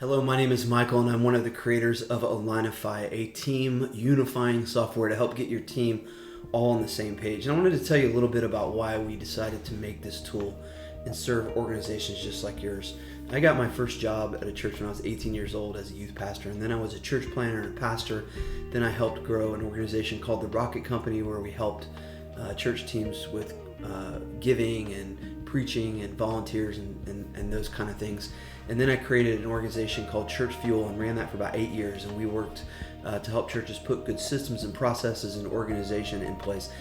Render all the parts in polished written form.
Hello, my name is Michael, and I'm one of the creators of Alignify, a team unifying software to help get your team all on the same page. And I wanted to tell you a little bit about why we decided to make this tool and serve organizations just like yours. I got my first job at a church when I was 18 years old as a youth pastor, and then I was a church planner and a pastor. Then I helped grow an organization called the Rocket Company, where we helped church teams with giving and preaching and volunteers and those kind of things. And then I created an organization called Church Fuel and ran that for about 8 years. And we worked to help churches put good systems and processes and organization in place.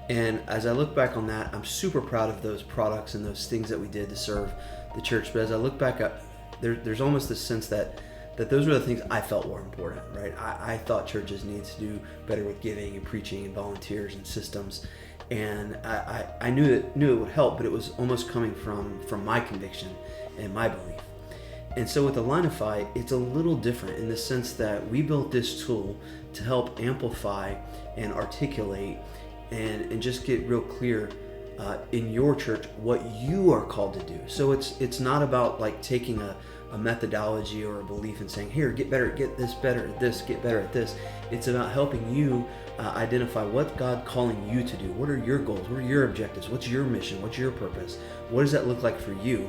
And as I look back on that, I'm super proud of those products and those things that we did to serve the church. But as I look back up, there's almost this sense that those were the things I felt were important, right? I thought churches needed to do better with giving and preaching and volunteers and systems. And I knew it would help, but it was almost coming from my conviction and my belief. And so with Alignify, it's a little different in the sense that we built this tool to help amplify and articulate and just get real clear in your church what you are called to do. So it's not about like taking a methodology or a belief and saying, here, get better, get this better at this, get better at this. It's about helping you identify what God calling you to do. What are your goals? What are your objectives? What's your mission? What's your purpose? What does that look like for you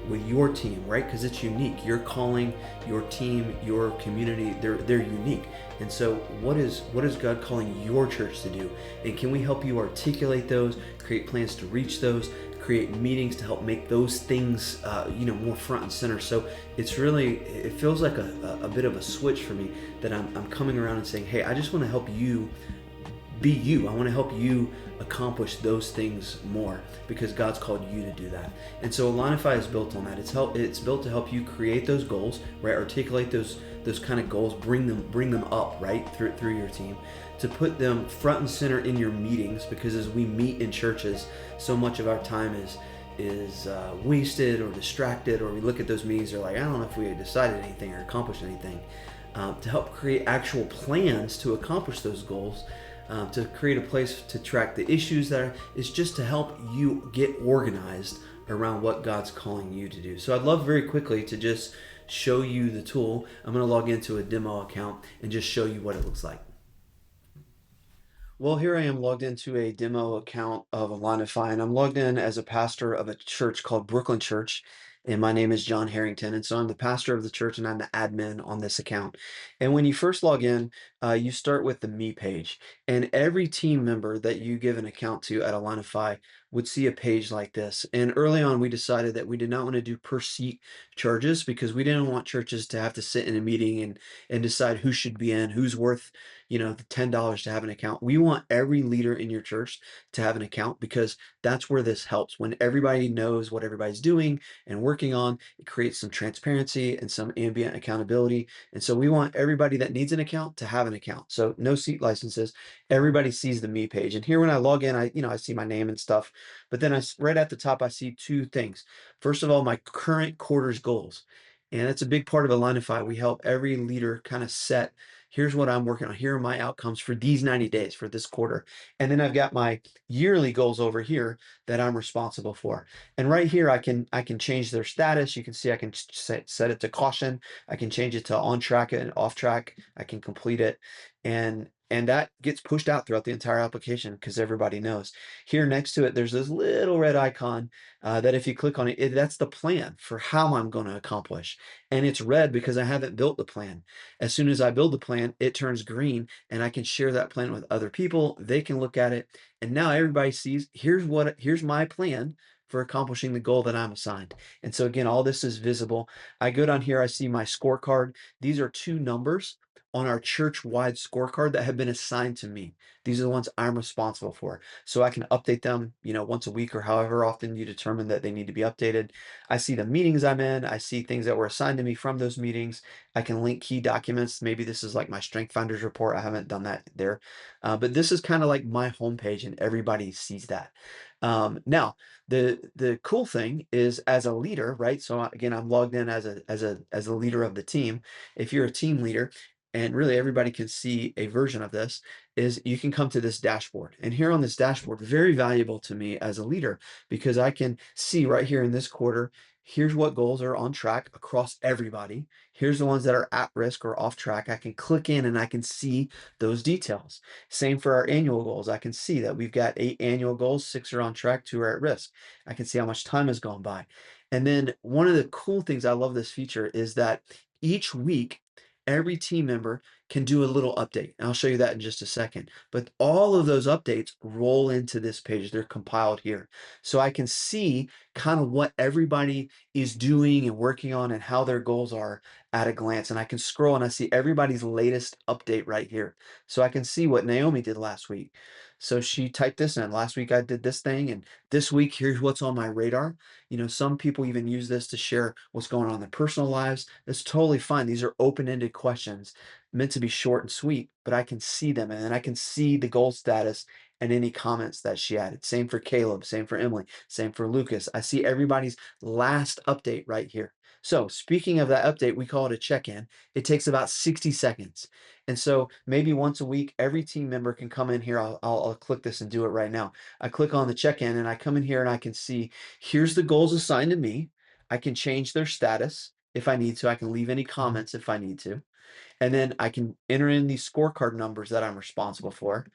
with your team, right? Because it's unique. Your calling, your team, your community, they're unique. And so what is God calling your church to do? And can we help you articulate those, create plans to reach those, create meetings to help make those things more front and center? So it's really, it feels like a bit of a switch for me that I'm coming around and saying, hey, I just want to help you be you. I want to help you accomplish those things more because God's called you to do that. And so Alignify is built on that. It's built to help you create those goals, right? Articulate those kind of goals, bring them up, right? Through your team, to put them front and center in your meetings, because as we meet in churches, so much of our time is wasted or distracted, or we look at those meetings, they're like, I don't know if we decided anything or accomplished anything. To help create actual plans to accomplish those goals, to create a place to track the issues is just to help you get organized around what God's calling you to do. So I'd love very quickly to just show you the tool. I'm going to log into a demo account and just show you what it looks like. Well, here I am logged into a demo account of Alignify, and I'm logged in as a pastor of a church called Brooklyn Church, and my name is John Harrington, and so I'm the pastor of the church, and I'm the admin on this account. And when you first log in, you start with the Me page, and every team member that you give an account to at Alignify would see a page like this. And early on, we decided that we did not want to do per seat charges because we didn't want churches to have to sit in a meeting and decide who should be in, who's worth the $10 to have an account. We want every leader in your church to have an account because that's where this helps. When everybody knows what everybody's doing and working on, it creates some transparency and some ambient accountability. And so we want everybody that needs an account to have an account. So no seat licenses. Everybody sees the Me page. And here when I log in, I see my name and stuff. But then right at the top, I see two things. First of all, my current quarter's goals. And that's a big part of Alignify. We help every leader kind of set, here's what I'm working on. Here are my outcomes for these 90 days, for this quarter. And then I've got my yearly goals over here that I'm responsible for. And right here, I can change their status. You can see I can set it to caution. I can change it to on track and off track. I can complete it. And that gets pushed out throughout the entire application because everybody knows. Here next to it, there's this little red icon that if you click on it, that's the plan for how I'm going to accomplish. And it's red because I haven't built the plan. As soon as I build the plan, it turns green and I can share that plan with other people. They can look at it. And now everybody sees, here's my plan for accomplishing the goal that I'm assigned. And so again, all this is visible. I go down here, I see my scorecard. These are two numbers on our church-wide scorecard that have been assigned to me. These are the ones I'm responsible for. So I can update them, once a week or however often you determine that they need to be updated. I see the meetings I'm in. I see things that were assigned to me from those meetings. I can link key documents. Maybe this is like my Strength Finders report. I haven't done that there. But this is kind of like my homepage and everybody sees that. Now, the cool thing is as a leader, right? So again, I'm logged in as a leader of the team. If you're a team leader, and really everybody can see a version of this, is you can come to this dashboard. And here on this dashboard, very valuable to me as a leader, because I can see right here in this quarter, here's what goals are on track across everybody. Here's the ones that are at risk or off track. I can click in and I can see those details. Same for our annual goals. I can see that we've got 8 annual goals, 6 are on track, 2 are at risk. I can see how much time has gone by. And then one of the cool things I love this feature is that each week, every team member can do a little update. And I'll show you that in just a second. But all of those updates roll into this page. They're compiled here. So I can see kind of what everybody is doing and working on and how their goals are at a glance. And I can scroll and I see everybody's latest update right here. So I can see what Naomi did last week. So she typed this in. Last week I did this thing, and this week here's what's on my radar. Some people even use this to share what's going on in their personal lives. That's totally fine. These are open-ended questions meant to be short and sweet, but I can see them, and then I can see the goal status and any comments that she added. Same for Caleb, same for Emily, same for Lucas. I see everybody's last update right here. So speaking of that update, we call it a check-in. It takes about 60 seconds. And so maybe once a week, every team member can come in here. I'll click this and do it right now. I click on the check-in and I come in here and I can see here's the goals assigned to me. I can change their status if I need to. I can leave any comments if I need to. And then I can enter in these scorecard numbers that I'm responsible for.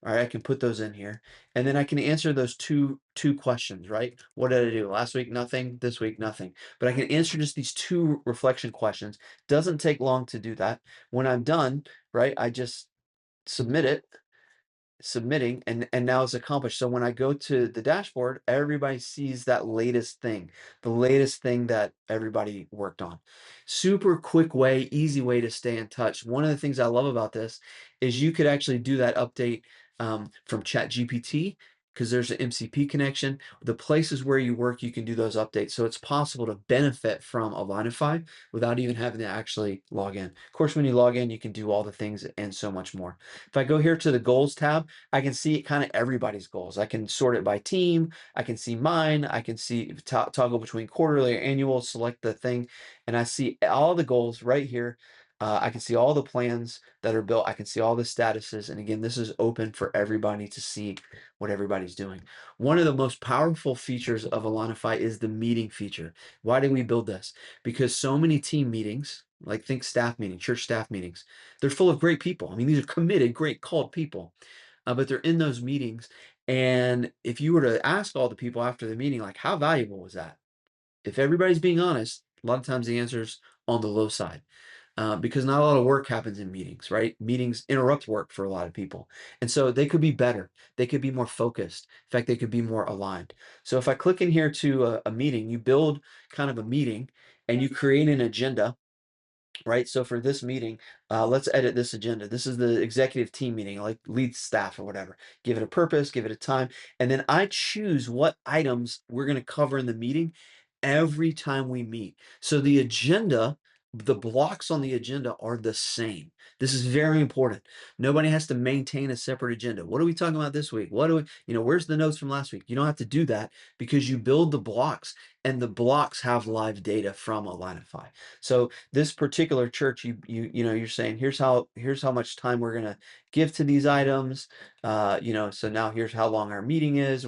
All right, I can put those in here. And then I can answer those two questions, right? What did I do? Last week, nothing. This week, nothing. But I can answer just these two reflection questions. Doesn't take long to do that. When I'm done, right, I just submit it, submitting, and now it's accomplished. So when I go to the dashboard, everybody sees that latest thing, the latest thing that everybody worked on. Super quick way, easy way to stay in touch. One of the things I love about this is you could actually do that update from ChatGPT, because there's an MCP connection. The places where you work, you can do those updates. So it's possible to benefit from Alignify without even having to actually log in. Of course, when you log in, you can do all the things and so much more. If I go here to the goals tab, I can see kind of everybody's goals. I can sort it by team. I can see mine. I can see toggle between quarterly or annual, select the thing, and I see all the goals right here. I can see all the plans that are built. I can see all the statuses. And again, this is open for everybody to see what everybody's doing. One of the most powerful features of Alignify is the meeting feature. Why did we build this? Because so many team meetings, like think staff meetings, church staff meetings, they're full of great people. I mean, these are committed, great, called people, but they're in those meetings. And if you were to ask all the people after the meeting, like, how valuable was that? If everybody's being honest, a lot of times the answer's on the low side. Because not a lot of work happens in meetings, right? Meetings interrupt work for a lot of people. And so they could be better. They could be more focused. In fact, they could be more aligned. So if I click in here to a meeting, you build kind of a meeting and you create an agenda, right? So for this meeting, let's edit this agenda. This is the executive team meeting, like lead staff or whatever. Give it a purpose, give it a time, and then I choose what items we're going to cover in the meeting every time we meet. So the agenda, the blocks on the agenda are the same. This is very important. Nobody has to maintain a separate agenda. What are we talking about this week? What do we, where's the notes from last week? You don't have to do that because you build the blocks, and the blocks have live data from Alignify. So this particular church, you're saying here's how much time we're gonna give to these items. So now here's how long our meeting is.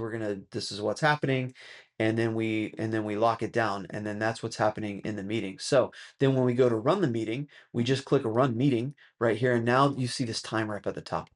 This is what's happening, and then we lock it down, and then that's what's happening in the meeting. So then when we go to run the meeting, we just click a run meeting right here, and now you see this timer up at the top.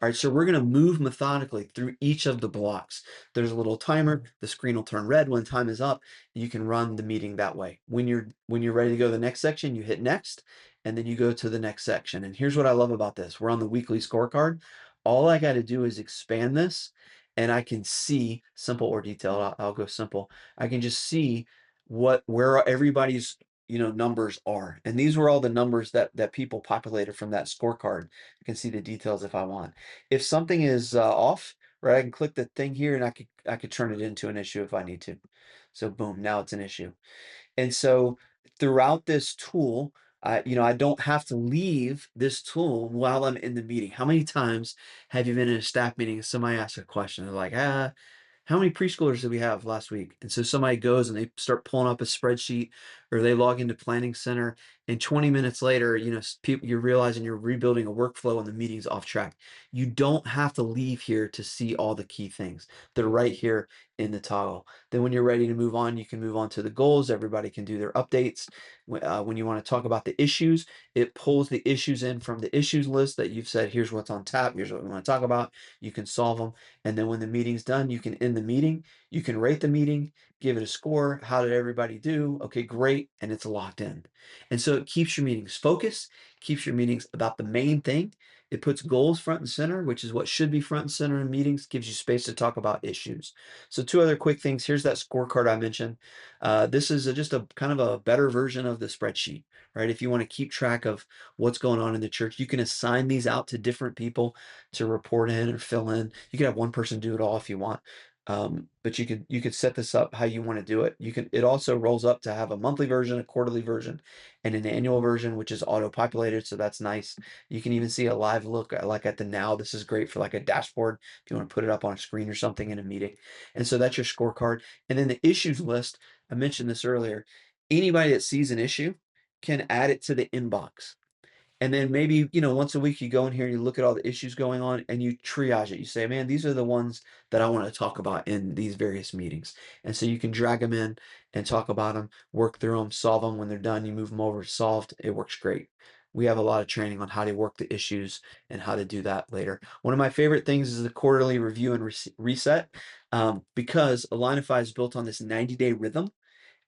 All right, so we're going to move methodically through each of the blocks. There's a little timer. The screen will turn red when time is up. You can run the meeting that way. When you're ready to go to the next section, you hit next, and then you go to the next section. And here's what I love about this. We're on the weekly scorecard. All I got to do is expand this, and I can see simple or detailed. I'll go simple. I can just see where everybody's numbers are, and these were all the numbers that people populated from that scorecard. I can see the details if I want. If something is off, right, I can click the thing here, and I could turn it into an issue if I need to. So boom, now it's an issue. And so throughout this tool, I don't have to leave this tool while I'm in the meeting. How many times have you been in a staff meeting and somebody asks a question? They're like, how many preschoolers did we have last week? And so somebody goes and they start pulling up a spreadsheet, or they log into Planning Center, and 20 minutes later, people, you're realizing you're rebuilding a workflow and the meeting's off track. You don't have to leave here to see all the key things. They're right here in the toggle. Then when you're ready to move on, you can move on to the goals. Everybody can do their updates. When you want to talk about the issues, it pulls the issues in from the issues list that you've said, here's what's on tap, here's what we want to talk about. You can solve them. And then when the meeting's done, you can end the meeting. You can rate the meeting, give it a score. How did everybody do? Okay, great. And it's locked in. And so it keeps your meetings focused, keeps your meetings about the main thing. It puts goals front and center, which is what should be front and center in meetings, gives you space to talk about issues. So two other quick things. Here's that scorecard I mentioned. This is just a kind of a better version of the spreadsheet, right? If you want to keep track of what's going on in the church, you can assign these out to different people to report in or fill in. You can have one person do it all if you want. But you could set this up how you want to do it. It also rolls up to have a monthly version, a quarterly version, and an annual version, which is auto-populated. So that's nice. You can even see a live look like at the now. This is great for like a dashboard if you want to put it up on a screen or something in a meeting. And so that's your scorecard. And then the issues list, I mentioned this earlier. Anybody that sees an issue can add it to the inbox. And then maybe, once a week you go in here and you look at all the issues going on and you triage it. You say, man, these are the ones that I want to talk about in these various meetings. And so you can drag them in and talk about them, work through them, solve them. When they're done, you move them over, solved. It works great. We have a lot of training on how to work the issues and how to do that later. One of my favorite things is the quarterly review and reset, because Alignify is built on this 90-day rhythm.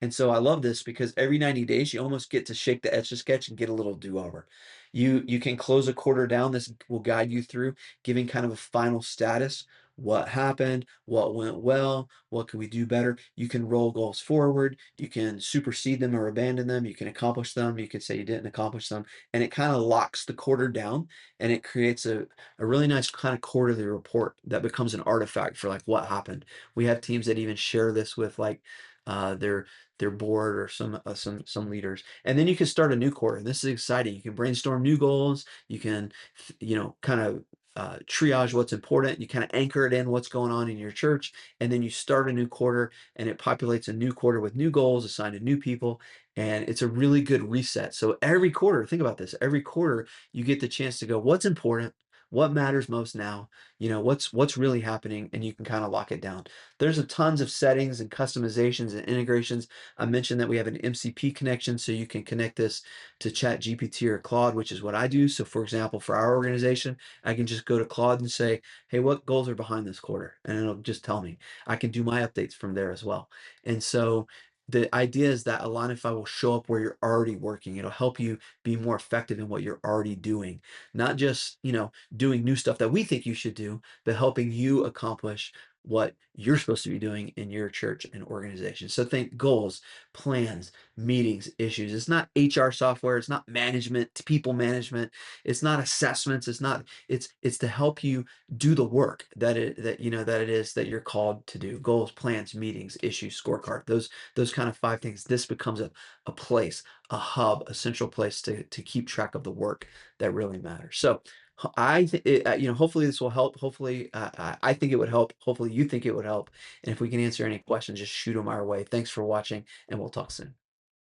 And so I love this because every 90 days you almost get to shake the etch a sketch and get a little do-over. You can close a quarter down. This will guide you through giving kind of a final status. What happened? What went well? What can we do better? You can roll goals forward. You can supersede them or abandon them. You can accomplish them. You can say you didn't accomplish them. And it kind of locks the quarter down and it creates a really nice kind of quarterly report that becomes an artifact for like what happened. We have teams that even share this with like their board or some leaders, and then you can start a new quarter. This is exciting. You can brainstorm new goals. You can kind of triage what's important. You kind of anchor it in what's going on in your church, and then you start a new quarter, and it populates a new quarter with new goals assigned to new people, and it's a really good reset. So every quarter, think about this. Every quarter, you get the chance to go, what's important, what matters most now, what's really happening, and you can kind of lock it down. There's a tons of settings and customizations and integrations. I mentioned that we have an MCP connection, so you can connect this to ChatGPT or Claude, which is what I do. So for example, for our organization, I can just go to Claude and say, hey, what goals are behind this quarter? And it'll just tell me. I can do my updates from there as well. And so the idea is that Alignify will show up where you're already working. It'll help you be more effective in what you're already doing, not just, doing new stuff that we think you should do, but helping you accomplish what you're supposed to be doing in your church and organization. So think goals, plans, meetings, issues. It's not HR software. It's not management, people management. It's not assessments. It's to help you do the work that it is that you're called to do. Goals, plans, meetings, issues, scorecard. Those kind of five things. This becomes a place, a hub, a central place to keep track of the work that really matters. So hopefully this will help. Hopefully, I think it would help. Hopefully, you think it would help. And if we can answer any questions, just shoot them our way. Thanks for watching, and we'll talk soon.